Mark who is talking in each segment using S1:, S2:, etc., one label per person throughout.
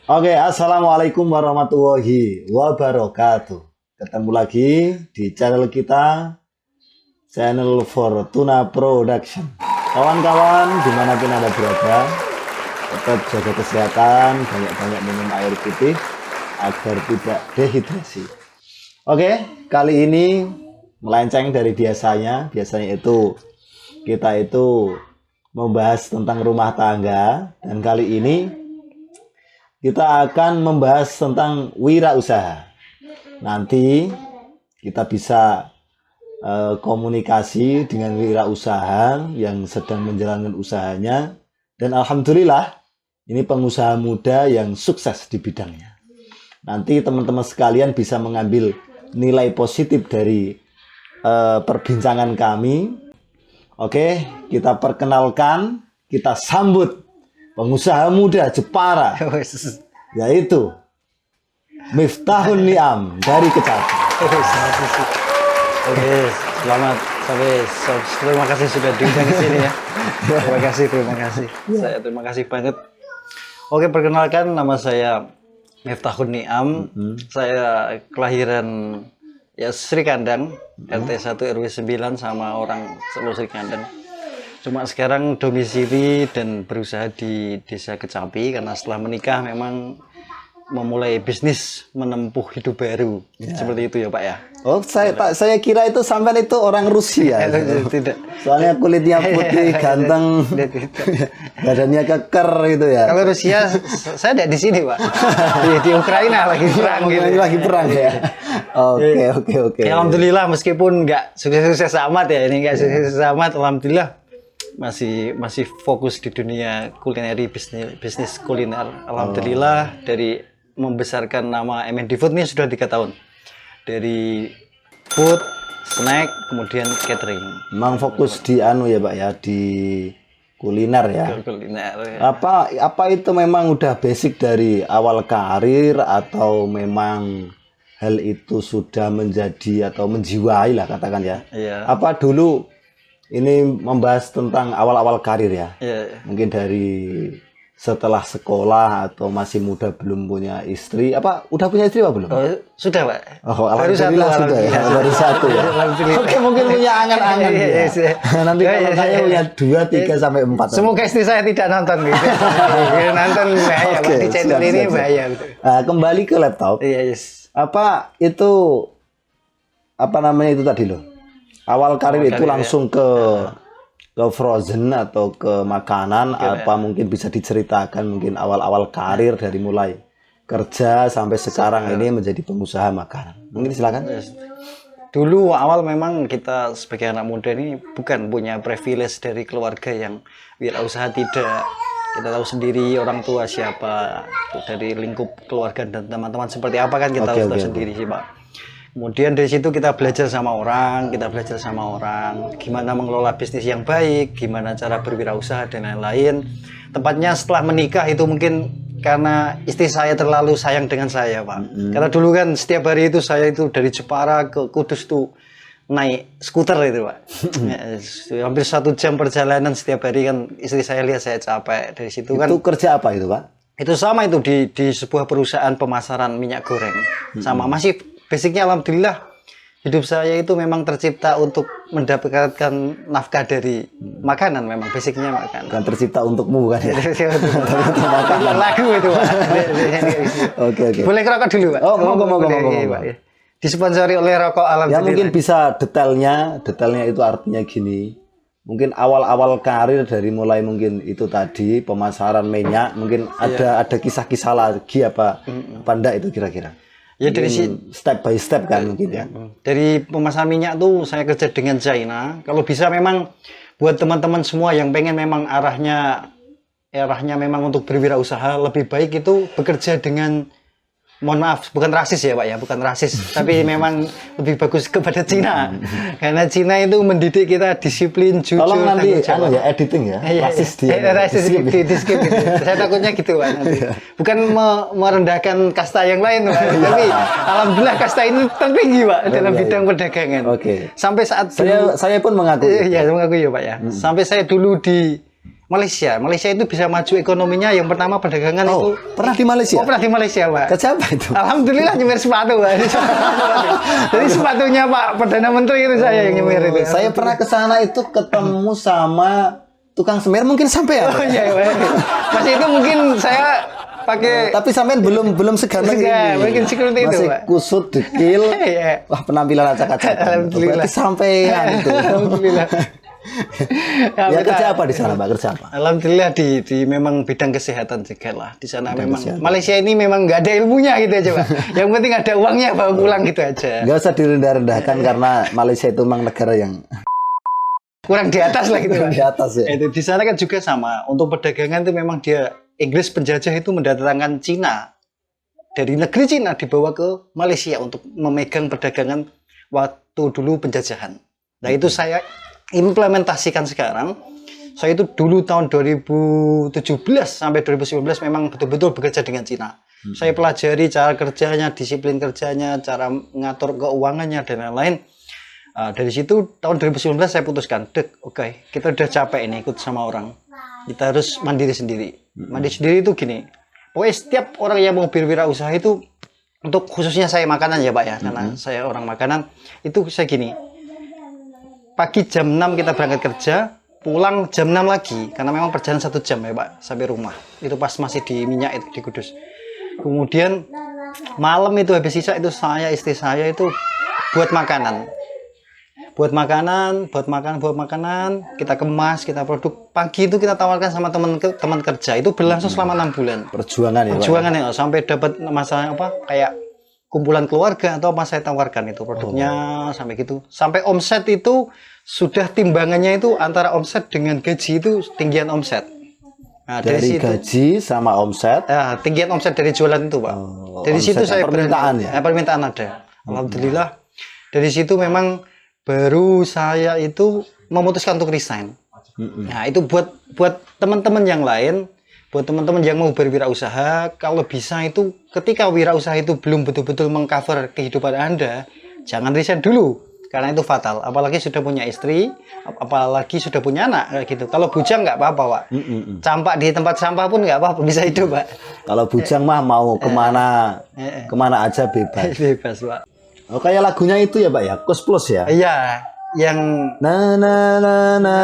S1: Oke, assalamualaikum warahmatullahi wabarakatuh. Ketemu lagi di channel kita, channel Fortuna Production. Kawan-kawan, dimanapun Anda berada, tetap jaga kesehatan, banyak-banyak minum air putih agar tidak dehidrasi. Oke, kali ini melenceng dari biasanya. Biasanya itu kita itu membahas tentang rumah tangga, dan kali ini kita akan membahas tentang wirausaha. Nanti kita bisa komunikasi dengan wirausaha yang sedang menjalankan usahanya, dan alhamdulillah ini pengusaha muda yang sukses di bidangnya. Nanti teman-teman sekalian bisa mengambil nilai positif dari perbincangan kami. Oke, kita perkenalkan, kita sambut pengusaha muda Jepara, yaitu Miftahun Niam dari Kecapi.
S2: Oke, selamat terima kasih sudah diundang ke sini ya. Terima kasih. Saya terima kasih banget. Oke, perkenalkan, nama saya Miftahun Niam. Saya kelahiran ya Sri Kandang, RT 1 RW 9 sama orang Solo Sri Kandang. Cuma sekarang domisili dan berusaha di Desa Kecapi karena setelah menikah memang memulai bisnis menempuh hidup baru. Seperti itu ya Pak ya.
S1: Oh, saya kira itu sampean itu orang Rusia.
S2: Tidak.
S1: Soalnya kulitnya putih, ganteng, badannya keker gitu ya.
S2: Kalau Rusia saya tidak di sini Pak. Di Ukraina lagi perang gitu.
S1: Lagi perang ya. Oke.
S2: Ya, alhamdulillah meskipun nggak sukses-sukses amat ya, ini nggak sukses amat, alhamdulillah masih fokus di dunia kulineri, bisnis kuliner. Alhamdulillah dari membesarkan nama MND Food ini sudah 3 tahun. Dari food, snack, kemudian catering.
S1: Memang fokus di ya Pak ya, di kuliner ya.
S2: Kuliner. Ya.
S1: Apa itu memang udah basic dari awal karir, atau memang hal itu sudah menjadi atau menjiwai lah katakan ya.
S2: Iya.
S1: Apa dulu ini membahas tentang awal-awal karir ya?
S2: Iya.
S1: Mungkin dari setelah sekolah atau masih muda belum punya istri. Apa udah punya istri apa belum?
S2: Oh, sudah Pak.
S1: Oh, alhamdulillah sudah ya. Baru satu ya. Oke, mungkin punya angan-angan ya. Nanti kalau saya punya 2, 3 sampai 4.
S2: Semoga istri saya tidak nonton gitu. Nonton bahaya Pak, di channel ini bahaya gitu.
S1: Nah, kembali ke laptop.
S2: Iya, yes.
S1: Apa itu namanya itu tadi loh? Awal karir itu langsung ke frozen atau ke makanan, apa mungkin bisa diceritakan mungkin awal-awal karir dari mulai kerja sampai sekarang ini menjadi pengusaha makanan. Mungkin silakan.
S2: Dulu awal memang kita sebagai anak muda ini bukan punya privilege dari keluarga yang wirausaha, tidak. Kita tahu sendiri orang tua siapa, dari lingkup keluarga dan teman-teman seperti apa kan kita tahu sendiri sih Pak. Kemudian dari situ kita belajar sama orang, gimana mengelola bisnis yang baik, gimana cara berwirausaha dan lain-lain. Tempatnya setelah menikah itu mungkin karena istri saya terlalu sayang dengan saya Pak. Karena dulu kan setiap hari itu saya itu dari Jepara ke Kudus tuh naik skuter itu Pak. Hampir 1 jam perjalanan setiap hari kan, istri saya lihat saya capek. Dari situ kan.
S1: Itu kerja apa itu Pak?
S2: Itu sama itu di sebuah perusahaan pemasaran minyak goreng. Sama masih basicnya alhamdulillah hidup saya itu memang tercipta untuk mendapatkan nafkah dari makanan, memang basicnya makanan.
S1: Bukan tercipta untukmu kan ya?
S2: Lagu itu Pak.
S1: Oke.
S2: Boleh ngerokok dulu Pak?
S1: Oh, monggo.
S2: Disponsori oleh rokok alhamdulillah.
S1: Ya mungkin bisa detailnya itu artinya gini. Mungkin awal-awal karir dari mulai mungkin itu tadi pemasaran minyak, mungkin ada kisah-kisah lagi apa enggak itu kira-kira?
S2: Ya dari
S1: step by step kan mungkin ya.
S2: Dari pemasaran minyak tuh saya kerja dengan China. Kalau bisa memang buat teman-teman semua yang pengen memang arahnya memang untuk berwirausaha, lebih baik itu bekerja dengan, mohon maaf, bukan rasis ya Pak ya, bukan rasis, tapi memang lebih bagus kepada Cina. Karena Cina itu mendidik kita disiplin, jujur.
S1: Tolong nanti editing ya. Rasis
S2: di skip. Saya takutnya gitu Pak nanti. Bukan merendahkan kasta yang lain Pak, tapi alhamdulillah kasta ini tertinggi Pak dalam bidang perdagangan.
S1: Oke.
S2: Sampai saat
S1: saya pun mengaku.
S2: Iya, mengaku ya Pak ya. Sampai saya dulu Malaysia. Malaysia itu bisa maju ekonominya. Yang pertama perdagangan itu.
S1: Pernah di Malaysia?
S2: Oh, pernah di Malaysia, Pak.
S1: Kerja apa itu?
S2: Alhamdulillah nyemir sepatu, Pak. Jadi sepatunya Pak Perdana Menteri itu saya yang nyemir itu.
S1: Saya pernah ke sana itu ketemu sama tukang semir, mungkin sampai ya.
S2: Oh iya, Pak. Pas itu mungkin saya pakai
S1: tapi sampean belum seganteng ini.
S2: mungkin seperti itu,
S1: masih
S2: Pak.
S1: kusut, dekil.
S2: Iya.
S1: Wah, penampilan acak-acakan.
S2: Alhamdulillah.
S1: Berarti sampean itu.
S2: Alhamdulillah.
S1: Ya, kerja apa di sana, Pak? Kerja apa?
S2: Alhamdulillah di memang bidang kesehatan juga lah. Di sana memang
S1: kesehatan.
S2: Malaysia ini memang nggak ada ilmunya gitu aja, Pak. Yang penting ada uangnya bawa pulang gitu aja.
S1: Nggak usah direndah-rendahkan karena Malaysia itu memang negara yang
S2: Kurang di atas lah gitu, Pak.
S1: di atas ya.
S2: Itu di sana kan juga sama. Untuk perdagangan itu memang dia Inggris penjajah itu mendatangkan Cina dari negeri Cina dibawa ke Malaysia untuk memegang perdagangan waktu dulu penjajahan. Nah itu saya implementasikan sekarang. Saya itu dulu tahun 2017 sampai 2019 memang betul-betul bekerja dengan Cina. Saya pelajari cara kerjanya, disiplin kerjanya, cara mengatur keuangannya dan lain-lain. Dari situ tahun 2019 saya putuskan, oke, kita udah capek ini ikut sama orang. Kita harus mandiri sendiri. Mandiri sendiri itu gini. Pokoknya setiap orang yang mau berwirausaha itu, untuk khususnya saya makanan ya Pak ya, karena saya orang makanan, itu saya gini. Pagi jam 6 kita berangkat kerja, pulang jam 6 lagi, karena memang perjalanan 1 jam ya Pak, sampai rumah. Itu pas masih di Minyak itu, di Kudus. Kemudian malam itu habis sisa itu saya, istri saya itu buat makanan. Buat makanan, kita kemas, kita produk. Pagi itu kita tawarkan sama teman kerja. Itu berlangsung selama 6 bulan.
S1: Perjuangan ya, Pak.
S2: Perjuangan ya, sampai dapat masalah apa kayak kumpulan keluarga atau apa saya tawarkan itu produknya sampai gitu. Sampai omset itu sudah timbangannya itu antara omset dengan gaji itu tinggian omset. Nah,
S1: dari
S2: situ,
S1: gaji sama omset.
S2: tinggian omset dari jualan itu, Pak. Dari situ saya
S1: permintaan ya.
S2: Permintaan ada. Alhamdulillah. Dari situ memang baru saya itu memutuskan untuk resign. Nah, itu buat teman-teman yang lain, buat teman-teman yang mau berwirausaha, kalau bisa itu ketika wirausaha itu belum betul-betul mengcover kehidupan Anda, jangan resign dulu. Karena itu fatal, apalagi sudah punya istri, apalagi sudah punya anak kayak gitu. Kalau bujang nggak apa-apa, Pak. Campak di tempat sampah pun nggak apa-apa, bisa hidup, Pak.
S1: Kalau bujang mah mau kemana aja bebas.
S2: Bebas, Pak.
S1: Oh, kayak lagunya itu ya, Pak ya, Kus Plus ya.
S2: Iya, yang
S1: na na na na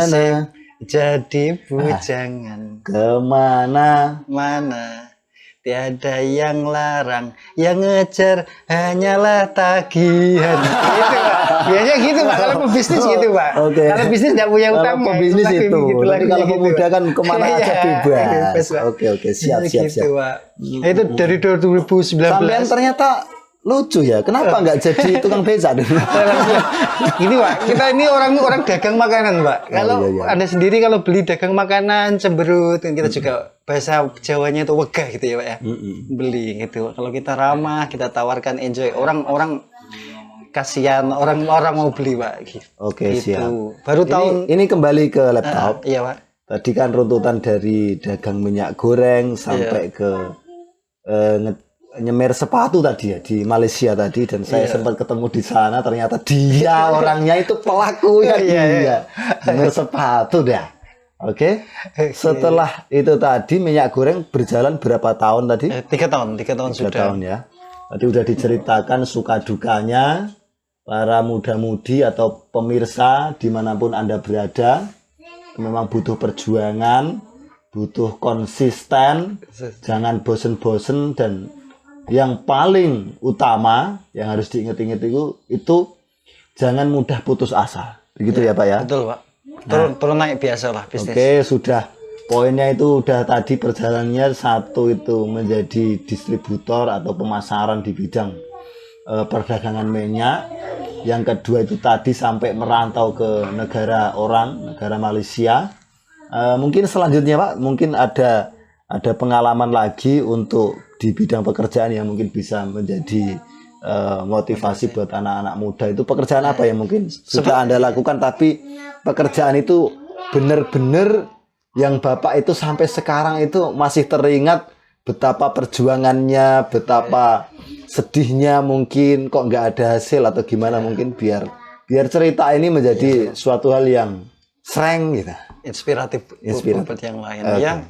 S1: na
S2: jadi bujangan
S1: kemana
S2: mana tiada yang larang, yang ngejar hanyalah tagihan. Gitu, Pak. Biasanya gitu, Pak. Kalau pebisnis gitu, Pak.
S1: Okay.
S2: Kalau bisnis tidak punya utang,
S1: kalau pebisnis itu.
S2: gitu,
S1: Tapi kalau pemuda kan kemana aja bebas.
S2: Pak.
S1: Oke, siap.
S2: Pak. Nah, itu dari 2019.
S1: Sampean ternyata lucu ya. Kenapa nggak jadi tukang beca dulu?
S2: Gini, Pak. Kita ini orang dagang makanan, Pak. Kalau
S1: iya.
S2: Anda sendiri kalau beli dagang makanan cemberut, kan kita juga bahasa Jawanya itu wegah gitu ya, Pak ya. Beli gitu. Kalau kita ramah, kita tawarkan enjoy. Orang-orang kasihan, orang-orang mau beli, Pak. Gitu.
S1: Oke, siap.
S2: Baru tahun
S1: ini kembali ke laptop.
S2: iya, Pak.
S1: Tadi kan runtutan dari dagang minyak goreng sampai ke nyemer sepatu tadi ya di Malaysia tadi, dan saya sempat ketemu di sana, ternyata dia orangnya itu pelakunya dia nyemer sepatu dah. Oke. Setelah itu tadi minyak goreng berjalan berapa tahun tadi?
S2: 3 tahun
S1: 3
S2: sudah.
S1: tahun ya. Tadi udah diceritakan suka dukanya para muda-mudi atau pemirsa dimanapun Anda berada, memang butuh perjuangan, butuh konsisten, jangan bosen-bosen, dan yang paling utama yang harus diingat-ingat itu jangan mudah putus asa. Begitu ya, Pak ya?
S2: Betul, Pak. Turun naik biasa lah bisnis.
S1: Oke, sudah. Poinnya itu udah tadi perjalanannya, satu itu menjadi distributor atau pemasaran di bidang perdagangan minyak. Yang kedua itu tadi sampai merantau ke negara Malaysia. Mungkin selanjutnya, Pak, mungkin ada pengalaman lagi untuk di bidang pekerjaan yang mungkin bisa menjadi motivasi buat anak-anak muda. Itu pekerjaan apa yang mungkin sudah Anda lakukan, tapi pekerjaan itu benar-benar yang Bapak itu sampai sekarang itu masih teringat betapa perjuangannya, betapa sedihnya, mungkin kok nggak ada hasil atau gimana, mungkin biar cerita ini menjadi suatu hal yang sering gitu.
S2: inspiratif buat yang lain.
S1: Okay.
S2: Ya.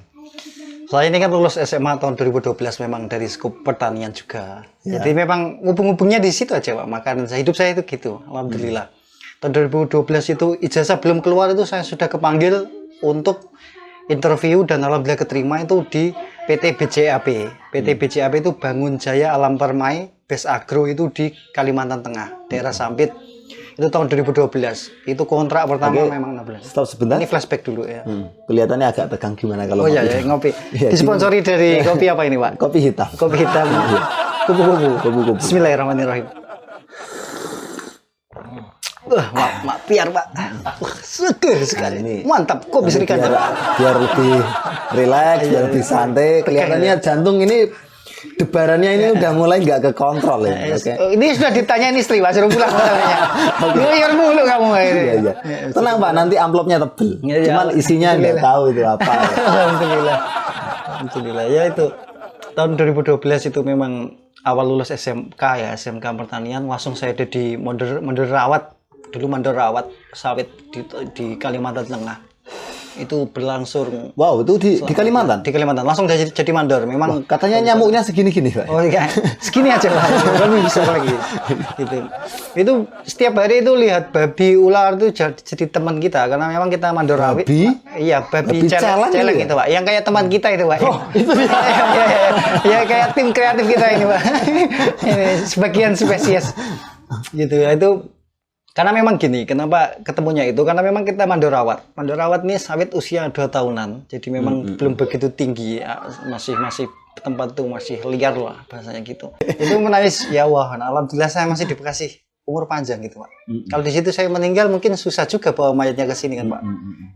S2: Saya ini kan lulus SMA tahun 2012 memang dari skup pertanian juga.
S1: Ya.
S2: Jadi memang hubung-hubungnya di situ aja Pak. Makanan hidup saya itu gitu. Alhamdulillah. Tahun 2012 itu ijazah belum keluar itu saya sudah kepanggil untuk interview dan alhamdulillah keterima itu di PT BCAP. PT BCAP itu Bangun Jaya Alam Permai Base Agro itu di Kalimantan Tengah, daerah Sampit. Itu tahun 2012. Itu kontrak pertama memang 6 bulan.
S1: Stop sebentar.
S2: Ini flashback dulu ya.
S1: Kelihatannya agak tegang gimana kalau
S2: Oh iya, ya, ngopi. Disponsori dari kopi apa ini, Pak?
S1: Kopi hitam.
S2: Kopi hitam. Kupu-kupu. Bismillahirrahmanirrahim. Mak biar, Pak. Seger sekali.
S1: Ini
S2: mantap. Kopi serikan.
S1: Biar lebih rileks, biar lebih santai. Kelihatannya jantung ini debarannya ini udah mulai nggak kekontrol ya.
S2: Ini sudah ditanya istri Pak, suruh pulang masalahnya. Ngelir mulu kamu ini.
S1: Iya. Tenang Pak, nanti amplopnya tebel. Cuman isinya nggak tahu itu apa.
S2: Alhamdulillah. Ya itu tahun 2012 itu memang awal lulus SMK ya, SMK pertanian, langsung saya ada di mandor rawat. Dulu mandor rawat sawit di Kalimantan Tengah. Itu berlangsung.
S1: Wow, itu di Kalimantan?
S2: Di Kalimantan, langsung jadi mandor. Memang
S1: wah, katanya nyamuknya segini-gini Pak.
S2: Oh iya, segini aja Pak. Lebih bisa lagi. Gitu. Itu setiap hari itu lihat babi ular itu jadi teman kita karena memang kita mandor rawit.
S1: Babi?
S2: Iya, babi celeng itu Pak. Yang kayak teman kita itu Pak.
S1: Oh, itu dia.
S2: Ya kayak tim kreatif kita ini Pak. Ini sebagian spesies. Gitu ya, itu karena memang gini, kenapa ketemunya itu? Karena memang kita mandor rawat. Mandor rawat ini sawit usia 2 tahunan. Jadi memang belum begitu tinggi. Masih tempat itu masih liar lah bahasanya gitu. Itu menangis, ya wah, alhamdulillah saya masih dikasih umur panjang gitu Pak. Kalau di situ saya meninggal mungkin susah juga bawa mayatnya ke sini kan Pak.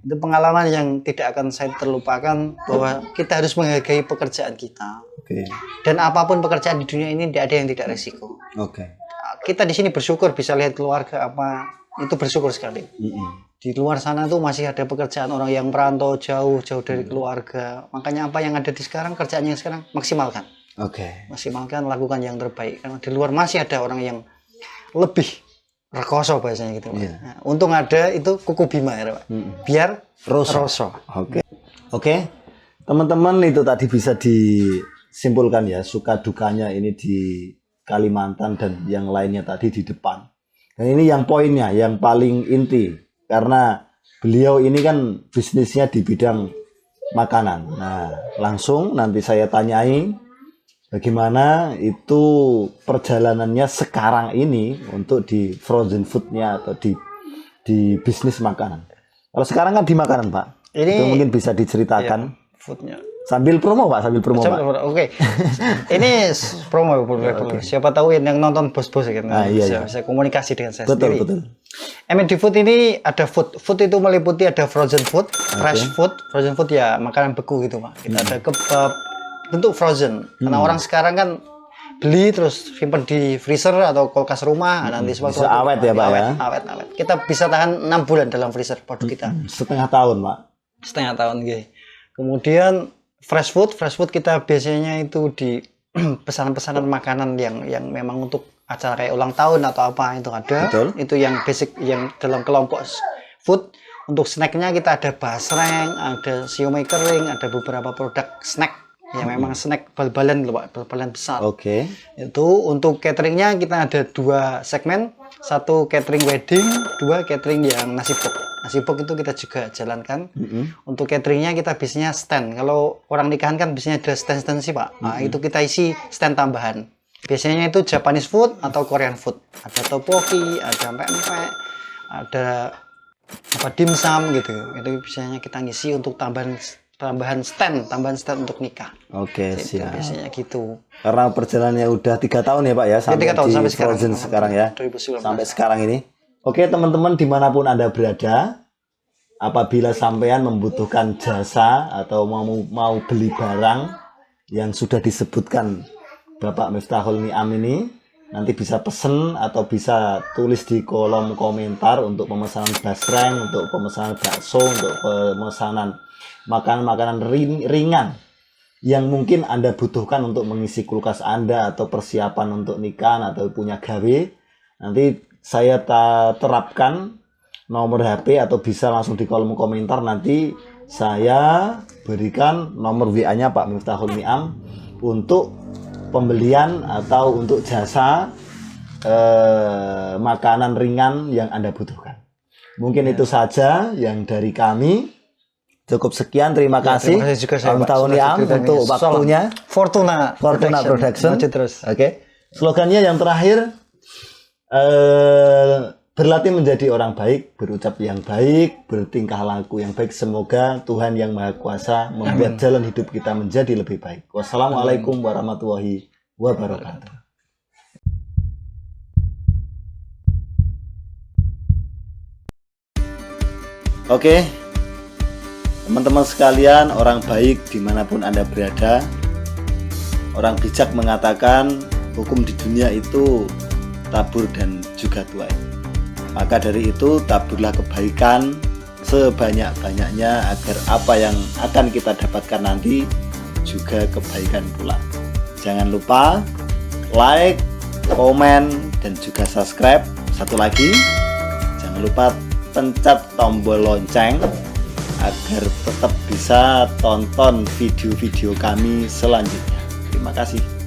S2: Itu pengalaman yang tidak akan saya terlupakan bahwa kita harus menghargai pekerjaan kita.
S1: Okay.
S2: Dan apapun pekerjaan di dunia ini tidak ada yang tidak resiko.
S1: Okay.
S2: Kita di sini bersyukur bisa lihat keluarga apa, itu bersyukur sekali. Di luar sana tuh masih ada pekerjaan orang yang merantau jauh dari keluarga. Makanya apa yang ada di sekarang, kerjaan yang sekarang maksimalkan. Maksimalkan, lakukan yang terbaik. Karena di luar masih ada orang yang lebih rekoso bahasanya gitu. Nah, untung ada itu kuku bima ya Pak. Biar roso.
S1: Oke. Teman-teman, itu tadi bisa disimpulkan ya suka dukanya ini di Kalimantan dan yang lainnya tadi di depan. Dan ini yang poinnya, yang paling inti. Karena beliau ini kan bisnisnya di bidang makanan. Nah, langsung nanti saya tanyai bagaimana itu perjalanannya sekarang ini untuk di frozen foodnya atau di bisnis makanan. Kalau sekarang kan di makanan Pak. Ini itu mungkin bisa diceritakan.
S2: Iya, foodnya.
S1: Sambil promo Pak, Pak.
S2: Oke. Ini promo. Siapa tahu yang nonton bos-bos kan bisa komunikasi dengan saya sendiri. Betul. MND Food ini ada food. Food itu meliputi ada frozen food, fresh food. Frozen food ya makanan beku gitu Pak. Kita ada kebab bentuk frozen. Karena orang sekarang kan beli terus simpan di freezer atau kulkas rumah. Nanti
S1: bisa awet ya Pak ya.
S2: Awet. Kita bisa tahan 6 bulan dalam freezer produk kita.
S1: Setengah tahun Pak.
S2: Setengah tahun gitu. Kemudian fresh food kita biasanya itu di pesanan-pesanan makanan yang memang untuk acara kayak ulang tahun atau apa itu ada. Betul. Itu yang basic yang dalam kelompok food. Untuk snacknya kita ada basreng, ada siomay kering, ada beberapa produk snack yang memang snack bal-balan loh Pak, bal-balan besar. Itu untuk cateringnya kita ada 2 segmen, 1 catering wedding, 2 catering yang nasi pok. Nasi pok itu kita juga jalankan. Untuk cateringnya kita biasanya stand. Kalau orang nikahan kan biasanya ada stand sih Pak. Nah, itu kita isi stand tambahan. Biasanya itu Japanese food atau Korean food. Ada tteokbokki, ada pempek, ada dimsum gitu. Itu biasanya kita ngisi untuk tambahan stand untuk nikah. Siap. Biasanya gitu.
S1: Karena perjalanannya udah 3 tahun ya Pak ya sampai
S2: 3 tahun,
S1: di
S2: sampai
S1: frozen sekarang ya.
S2: 2019.
S1: Sampai sekarang ini. Oke teman-teman dimanapun Anda berada, apabila sampean membutuhkan jasa atau mau beli barang yang sudah disebutkan Bapak Miftahul Niam ini, nanti bisa pesen atau bisa tulis di kolom komentar untuk pemesanan basreng, untuk pemesanan bakso, untuk pemesanan makanan-makanan ringan yang mungkin Anda butuhkan untuk mengisi kulkas Anda atau persiapan untuk nikah atau punya gawe. Nanti saya terapkan nomor HP atau bisa langsung di kolom komentar, nanti saya berikan nomor WA-nya Pak Miftahul Ni'am untuk pembelian atau untuk jasa makanan ringan yang Anda butuhkan. Mungkin itu saja yang dari kami. Cukup sekian, terima kasih.
S2: Terima kasih juga saya,
S1: Pak Miftahul
S2: Pak, sudah
S1: Ni'am
S2: ceritanya.
S1: untuk waktunya.
S2: Fortuna
S1: Production.
S2: Maju terus.
S1: Oke. Slogannya yang terakhir, berlatih menjadi orang baik, berucap yang baik, bertingkah laku yang baik. Semoga Tuhan yang Maha Kuasa membuat jalan hidup kita menjadi lebih baik. Wassalamualaikum warahmatullahi wabarakatuh. Oke, teman-teman sekalian, orang baik dimanapun Anda berada, orang bijak mengatakan hukum di dunia itu tabur dan juga tuai. Maka dari itu taburlah kebaikan sebanyak-banyaknya agar apa yang akan kita dapatkan nanti juga kebaikan pula. Jangan lupa like, komen, dan juga subscribe. Satu lagi, jangan lupa pencet tombol lonceng agar tetap bisa tonton video-video kami selanjutnya. Terima kasih.